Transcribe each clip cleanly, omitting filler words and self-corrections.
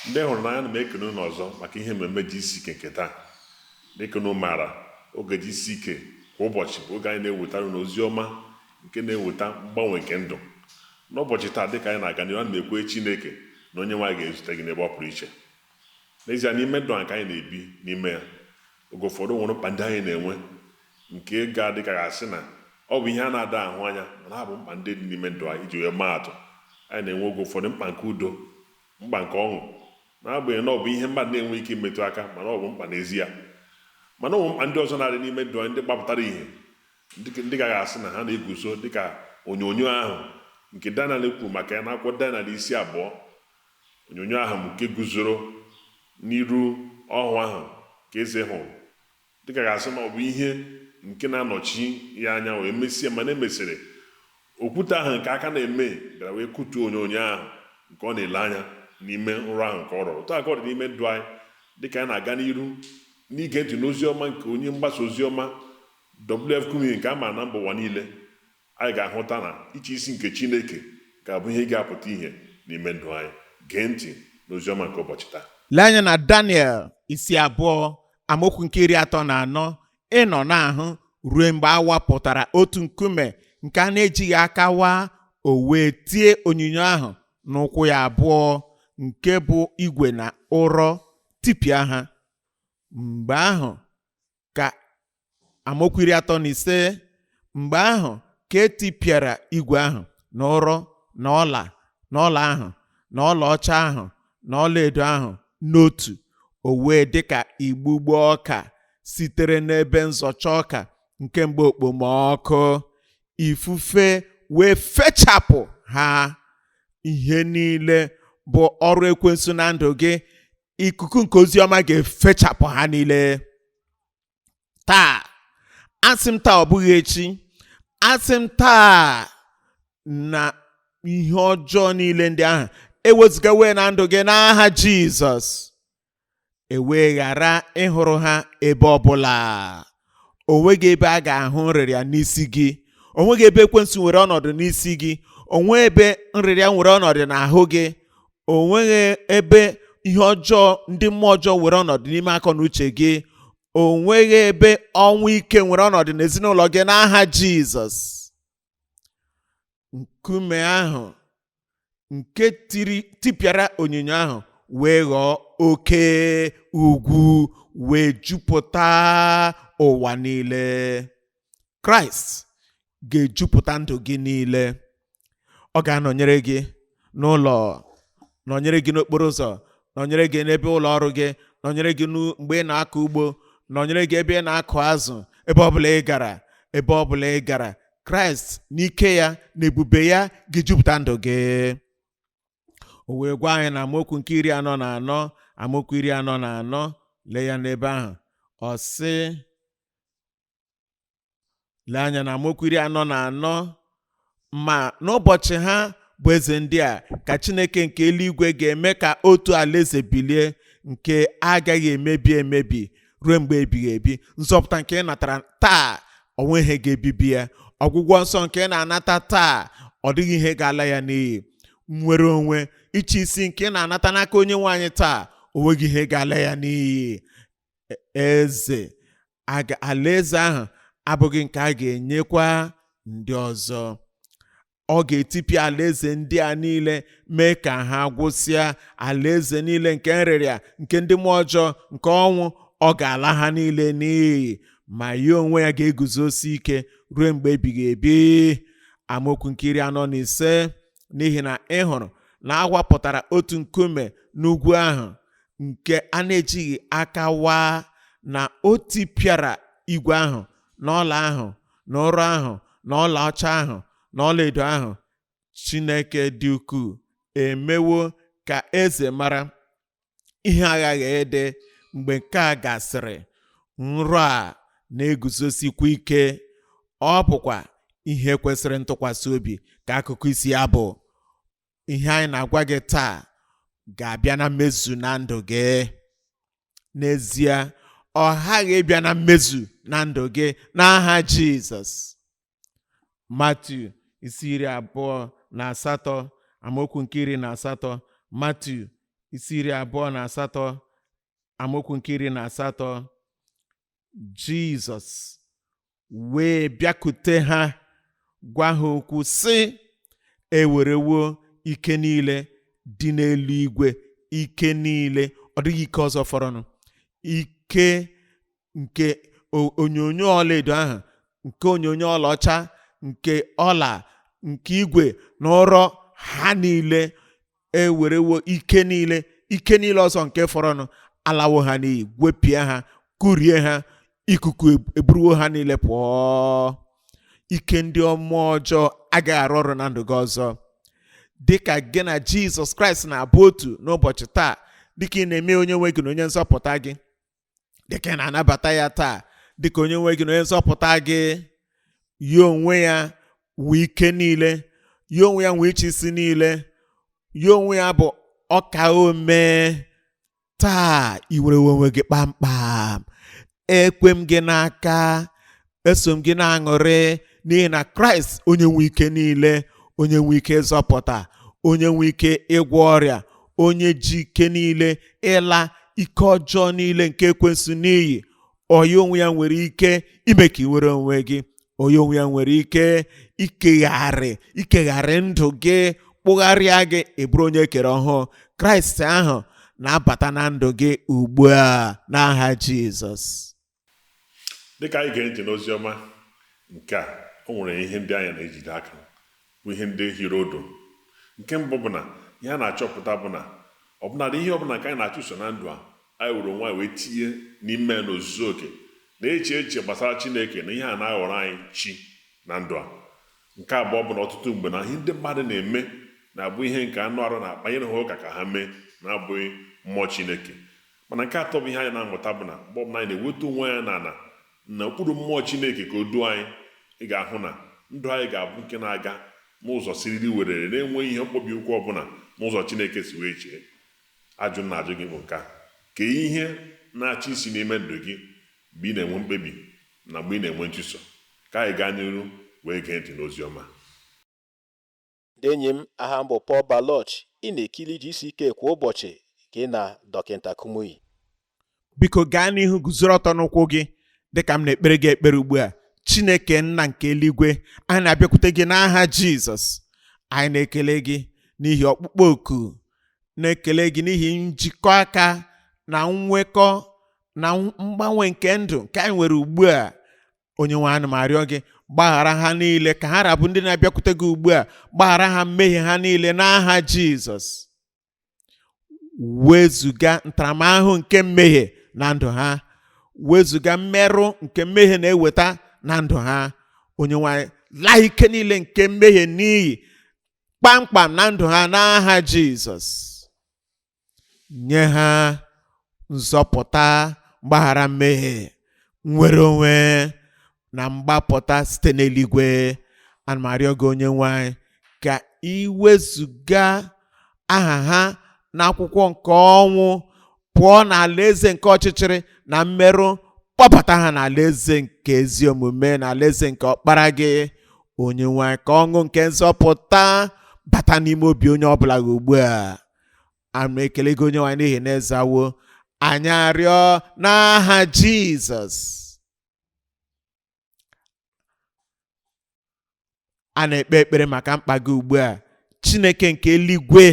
ndị hụrụ n'anya na m ekene unu ọzọ maka ihe mmemme GCK nke taa. Dịka unu maara, oge GCK kwa ụbọchị bụ oge anyị na-ewetara unu ozi ọma nke na-eweta mgbanwe nke ndụ. N'ụbọchị taa, dịka anyị na-aga n'ihu, ana m ekwe Chineke na onye nwaanyị ga-ezute gị n'ebe ọ pụrụ iche. N'ezie, n'ime ndụ nke anyị na-ebi n'ime ya, oge ụfọdụ nwere mkpa ndị anyị na-enwe nke ga-adịka ga-asị na ọ bụ ihe a na-ada ahụ anya, mana ha bụ mkpa ndị dị n'ime ndụ anyị. Iji wee maa atụ, anyị na-enwe oge ụfọdụ mkpa nke udo, mkpa nke ọṅụ, n'agbanyeghị na ọ bụ ihe mmadụ na-enwe ike imetụ aka, mana ọ bụ mkpa n'ezie. Mana ọ bụ mkpa ndị ọzọ na-adị n'ime ndụ anyị ndị gbapụtara ihe, ndị gaghị asị na ha na-eguzo dịka onyonyo ahụ nke Daniel kwuru maka ya n'akwụkwọ Daniel 2:. Onyonyo ahụ nke guzoro n'iru ọhụ ahụ ka eze hụrụ, dịka ga-asị na ọ bụ ihe nke na-anọchi ya anya wee mesie, mana emesịrị okwute ahụ nke aka na-eme bịara wee kutuo onyonyo ahụ nke ọ na-ele anya n'ime nrọ ahụ nke ọ rọrọ. Otu aka ọ dị n'ime ndụ anyị, dịka anyị na-aga n'iru n'ige ntị n'ozi ọma nke onye mgbasa ozi ọma WF Kumuyi nke a ma na mba ụwa niile. Anyị ga-ahụta na iche isi nke Chineke ga-abụ ihe ga-apụta ihe n'ime ndụ anyị. Gee ntị n'ozi ọma nke ụbọchị taa. Lee anya na Daniel 2:, amaokwu nke 34. Ịnọ n'ahụ ruo mgbe a wapụtara otu nkume nke a na-ejighị aka waa, o wee tie onyinyo ahụ n'ụkwụ ya abụọ, nke bụ igwe na ụrọ, tipịa ha. Mgbe ahụ ka amaokwu 35, mgbe ahụ ka etipịara igwe ahụ na ụrọ na ọla ahụ na ọlaọcha ahụ na ọlaedo ahụ n'otu, o wee dịka igbugbo ọka sitere n'ebe nzọcha ọka nke mgbe okpomọkụ. Ifufe wee fechapụ ha. Ihe niile bụ ọrụ ekwensu na ndụ gị, ikuku nke oziọma ga-efechapụ ha niile. Taa, asị m taa, ọ bụghị echi. Asị m taa na ihe ọjọọ niile ndị ahụ ewezụgawe na ndụ gị n'aha Jizọs. Ewee ghara ịhụrụ ha ebe ọbụla. Onweghị ebe a ga-ahụ nrịrịa n'isi gị. Onweghị ebe ekwensu nwere ọnọdụ n'isi gị. Onwe ebe nrịrịa nwere ọnọdụ n'ahụ gị. Onweghị ebe ihe ọjọọ, ndị mmụọ ọjọọ nwere ọnọdụ n'ime akọ na uche gị. Onweghị ebe ọnwụ ike nwere ọnọdụ n'ezinụlọ gị n'aha Jizọs. Nkume ahụ nke tipịara onyinyo ahụ wee ghọọ oke ugwu, wee jupụta ụwa niile. Kraịst ga-ejupụta ndụ gị niile. Ọ ga-anọnyere gị n'ụlọ, nọnyere gị n'okporo ụzọ, nọnyere gị n'ebe ụlọ ọrụ gị, nọnyere gị mgbe ị na-akọ ugbo, nọnyere gị ebe ị na-akụ azụ, ebe ọbụla ị gara. Kraịst n'ike ya na ebube ya ga-ejupụta ndụ gị. O wee gwa anyị na amaokwu nke 44, amaokwu 44, lee ya n'ebe ahụ. Ọ sị, lee anya na amaokwu 44, ma n'ụbọchị ha bụ eze ndị a ka Chineke nke eluigwe ga-eme ka otu alaeze bilie, nke agaghị emebi ruo mgbe ebighị ebi. Nzọpụta nke ị natara taa, onwe ihe ga-ebibi ya. Ọgwụgwọ nsọ nke ị na-anata taa, ọ dịghị ihe ga-ala ya n'iyi. Nwere onwe, iche isi nke ị na-anata n'aka onye nwaanyị taa, onweghị ihe ga-ala ya n'iyi. Alaeze ahụ abụghị nke a ga-enyekwa ndị ọzọ. Ọ ga-etipịa alaeze ndị a niile, mee ka ha gwụsịa. Alaeze niile nke nrịrịa, nke ndị mmụọ ọjọọ, nke ọnwụ, ọ ga-ala ha niile n'iyi. Ma ya onwe ya ga-eguzosi ike ruo mgbe ebighị ebi. Amaokwu nke 45, n'ihi na ị hụrụ na awapụtara otu nkume n'ugwu ahụ nke a na-ejighị aka waa, na o tipịara igwe ahụ na ọla ahụ na ụrọ ahụ na ọlaọcha ahụ na ọlaedo ahụ. Chineke dị ukwuu emewo ka eze mara ihe aghaghị ede mgbe nke a gasịrị. Nrọ a na-eguzosikwa ike. Ọ bụkwa ihe kwesịrị ntụkwasị obi ka akụkụ isi ya bụ. Ihe anyị na-agwa gị taa ga-abịa na mmezu na ndụ gị. N'ezie, ọ ghaghị ịbịa na mmezu na ndụ gị n'aha Jizọs. Matiu 28, amaokwu nke 18. Matiu isi 28 amaokwu nke 18. Jizọs wee bịakute ha gwa ha okwu sị, ewerewo ike niile dị n'eluigwe, ike niile, ọ dịghị ike ọzọ fọrọnụ. Ike nke onyonyo ọlaedo ahụ, nke onyonyo ọlaọcha, nke ọla, nke igwe na ụrọ, ha niile ewerewo ike niile ọzọ nke fọrọnụ alawo ha n'iyi, gwepịa ha, kụrie ha, ikuku eburuwo ha niile pụọ. Ike ndị mmụọ ọjọọ agaghị arụ ọrụ na ndụ gị ọzọ. Dịka gị na Jizọs Kraịst na-abụ otu n'ụbọchị taa, dịka ị na-eme onye nwe gị na onye nzọpụta gị, dịka ị na-anabata ya taa dịka onye nwe gị na onye nzọpụta gị, ya onwe ya wụ ike niile, ya onwe ya wụ ịchị isi niile, ya onwe ya bụ ọka ome. Taa iwere onwe gị kpamkpam, ekwe m gị n'aka, eso m gị na-aṅụrị, n'ihi na Kraịst onye nwe ike niile, onye nwe ike ịzọpụta, onye nwe ike ịgwọ ọrịa, onye ji ike niile ịla ike ọjọọ niile nke ekwensu n'iyi. Onye onwe ya nwere ike ime ka ị were onwe gị. Onye onwe ya nwere ike ikegharị ndụ gị, kpụgharịa gị, ịbụrụ onye ekere ọhụụ. Kraịst ahụ na-abata na ndụ gị ugbu a n'aha Jizọs. Dịka anyị ga-ntị n'ozi ọma nke a, o nwere ihe ndị anyị na-ejide aka, bụ ihe ndị hiri odo. Nke mbụ bụ na ihe a na-achọpụta bụ na ọbụnadị ihe ọbụla nke anyị na-achụso na ndụ a, anyị were onwe anyị wee tinye n'ime n'ozuzu oke, na-eche echiche gbasara Chineke na ihe a na-aghọrọ anyị chi na ndụ a. Nke abụọ bụ na ọtụtụ mgbe na ihe ndị mmadụ na-eme na-abụ ihe nke anụ arụ na-akpanyere ha ụka ka ha mee, na-abụghị mmụọ Chineke. Mana nke atọ bụ ihe anyị na-amụta bụ na mgbe ọbụla anyị na-eweta onwe anyị n'ala na okpuru mmụọ Chineke ka o duo anyị, ị ga-ahụ na ndụ anyị ga-abụ nke na-aga n'ụzọ siriri werere, na-enweghị ihe mkpọbi ụkwụ ọbụla n'ụzọ Chineke si wee chee. Ajụ na-ajụ gị bụ nke a: ka ihe na-achị isi n'ime ndụ gị mgbe ị na-enwe mkpebi na mgbe ị na-enwe nchụso? Ka anyị gaa n'iru wee gee ntị n'ozi ọma. Ndị enyi m, aha m bụ Paul Ụbochị. Ị na-ekiri GCK kwa ụbọchị gị na Dọkịta Kumuyi. Biko gaa n'ihu, guzoro ọtọ n'ụkwụ gị dịka m na-ekpere gị ekpere ugbu a. Chineke nna nke eluigwe, anyị na-abịakwute gị n'aha Jizọs. Anyị na-ekele gị n'ihi ọkpụkpọ oku, na-ekele gị n'ihi njikọ aka na nwekọ na mgbanwe nke ndụ nke anyị nwere ugbu a. Onye nwe anyị, ma arịọ gị, gbaghara ha niile, ka ha rabụ ndị na-abịakwute gị ugbu a. Gbaghara ha mmehie ha niile n'aha Jizọs. Wezuga ntaramahụhụ nke mmehie na ndụ ha, wezuga mmerụ nke mmehie na-eweta na ndụ ha. Onye nwe anyị, laa ike niile nke mmehie n'iyi kpamkpam na ndụ ha n'aha Jizọs. Nye ha nzọpụta, mgbaghara mmehie, nwere onwe na mgbapụta site n'eluigwe. Ana m arịọ gị, onye nwe anyị, ka iwezuga aha ha n'akwụkwọ nke ọnwụ, pụọ n'alaeze nke ọchịchịrị na mmerụ, kpọbata ha n'alaeze nke ezi omume, na alaeze nke ọkpara gị. Onye nwe anyị, ka ọṅụ nke nzọpụta bata n'ime obi onye ọbụla gị ugbu a. Ana ekele gị, onye nwe anyị, n'ihi na ezawo anyị arịọ n'aha Jizọs. A na-ekpe ekpere maka mkpa gị ugbu a. Chineke nke eluigwe,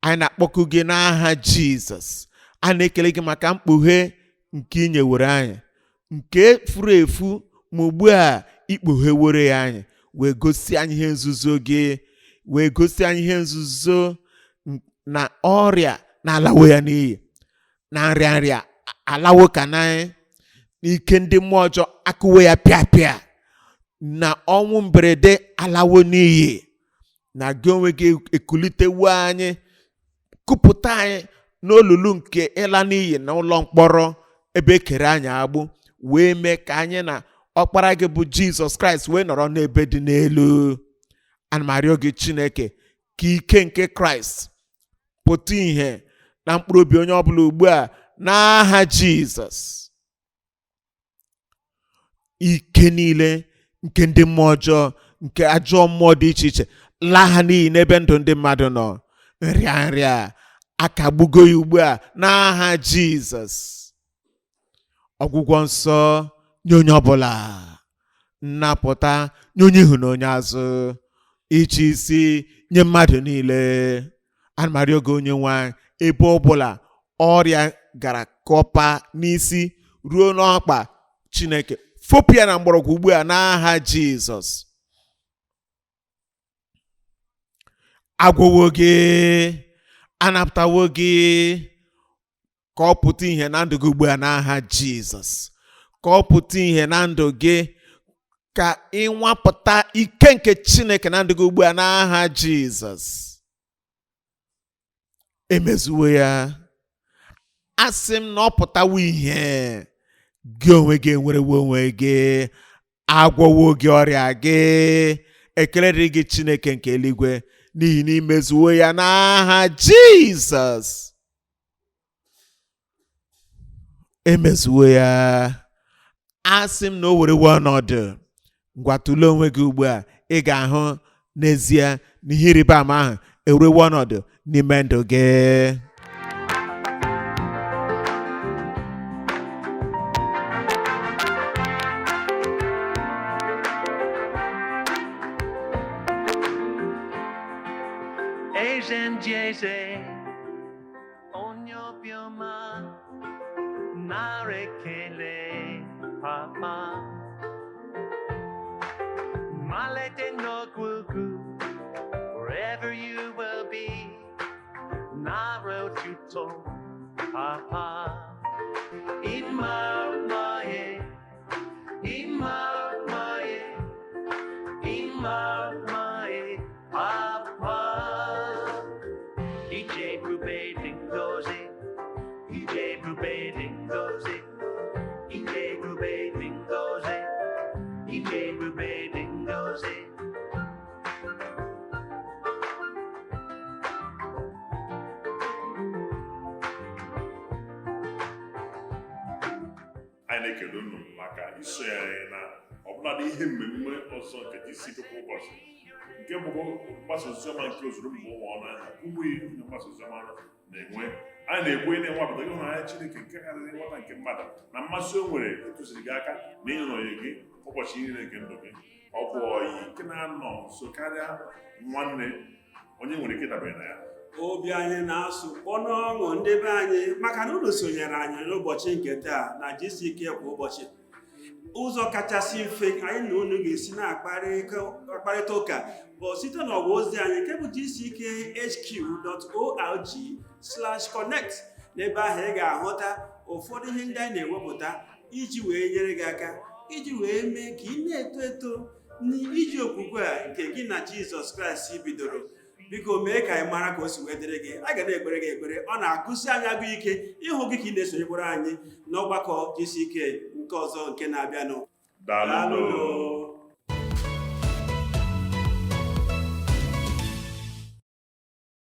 anyị na-akpọku gị n'aha Jizọs. A na-ekele gị maka mkpughe nke ị nyewere anyị, nke furu efu, ma ugbu a ikpughewere ya anyị, wee gosi anyị ihe nzuzo gị, wee gosi anyị ihe nzuzo na ọrịa na-alawo ya n'iyi, na nrịanrịa alawo ka na ike ndị mmụọ ọjọọ akụwe ya pịapịa, na ọnwụ mberede alawo n'iyi. Na gị onwe gị ekulitewo anyị, kupụta anyị n'olulu nke ịla n'iyi na ụlọ mkpọrọ ebe ekere anyị agbụ, wee mee ka anyị na ọkpara gị bụ Jizọs Kraịst wee nọrọ n'ebe dị n'elu. Ana m arịọ gị, Chineke, ka ike nke Kraịst pụta ìhè na mkpụrụ obi onye ọbụla ugbu a n'aha Jizọs. Ike niile nke ndị mmụọ ọjọọ, nke ajọ mmụọ dị iche iche, laa ha n'iyi n'ebe ndụ ndị mmadụ nọ. Nrịanrịa, akagbugo ya ugbu a n'aha Jizọs. Ọgwụgwọ nsọ nye onye ọbụla, nnapụta nye onye ihu na onye azụ, ịchị isi nye mmadụ niile. Ana m arịọ gị onye nwanyị, ebe ọbụla ọrịa gara kọpa n'isi ruo n'ọkpa, Chineke fopụ ya na mgbọrọgwụ ugbu a n'aha Jizọs. Agwọwo gị, anapụtawo gị, ka ọ pụta ihe na ndụ gị ugbu a n'aha Jizọs. Ka ọ pụta ihe na ndụ gị, ka ịnwapụta ike nke Chineke na ndụ gị ugbu a n'aha Jizọs. Emezuwe ya. Asị m na ọ pụtawo ihe, gị onwe gị enwerewo onwe gị, agwọwo gị ọrịa gị. Ekele dịrị gị Chineke nke eluigwe, n'ihi na imezuwo ya n'aha Jizọs. Emezuwo ya. Asị m na o werewo ọnọdụ. Ngwa tụlee onwe gị ugbu a, ị ga-ahụ n'ezie na ihe ịrịba ama ahụ ewerewo ọnọdụ n'ime ndụ gị. Eze onye obiọma, nara ekele papa, malite n'ọgwụgwụ, wherever you will be, nara otuto papa. Ịma mmaye, ịma mmaye, ịma mmaye papa. Ije ebube dị ngọzi, ije ebube dị ngọzi, ije ebube dị ngọzi, ije ebube dị ngọzi. Anyị na-ekele unu maka iso ya na ọbụladị ihe mmemme ọzọ nke GCK kwa ụbọchị, nke bụ mgbasa oziọma nke ozuru mba ụwa ọnụ ahụ Kumuyi onye mgbasa oziọma na-enwe. Anyị na-egbu ị na-enwapụta ịhụnanya Chineke nke karịrị nghọta nke mmadụ na mmasị o nwere ịtụziri gị aka na ịnọnye gị ụbọchị niile nke ndụ gị. Ọ bụ ọyị nke na-anọ nso karịa nwanne onye nwere ike dabere na ya. Obi anyị na-asụ ọnụ ọṅụ ndị be anyị maka na unu sonyere anyị n'ụbọchị nke taa na GCK kwa ụbọchị. Ụzọ kachasị mfe anyị na unu ga-esi na-akparịta ụka bụ site n'ọwa ozi anyị nke bụ gckhq.org/connect. N'ebe ahụ ị ga-ahụta ụfọdụ ihe ndị anyị na-ewepụta iji wee nyere gị aka, iji wee mee ka ị na-eto eto n'iji okwukwe a nke gị na Jizọs Kraịst bidoro. Biko mee ka anyị mara ka o si wee dịrị gị. A ga na-ekpere gị ekpere, ọ na-agụsi anyị agụ ike ịhụ gị ka ị na-esonyekwara anyị n'ọgbakọ GCK nke ọzọ nke na-abịanụ. Daalụ.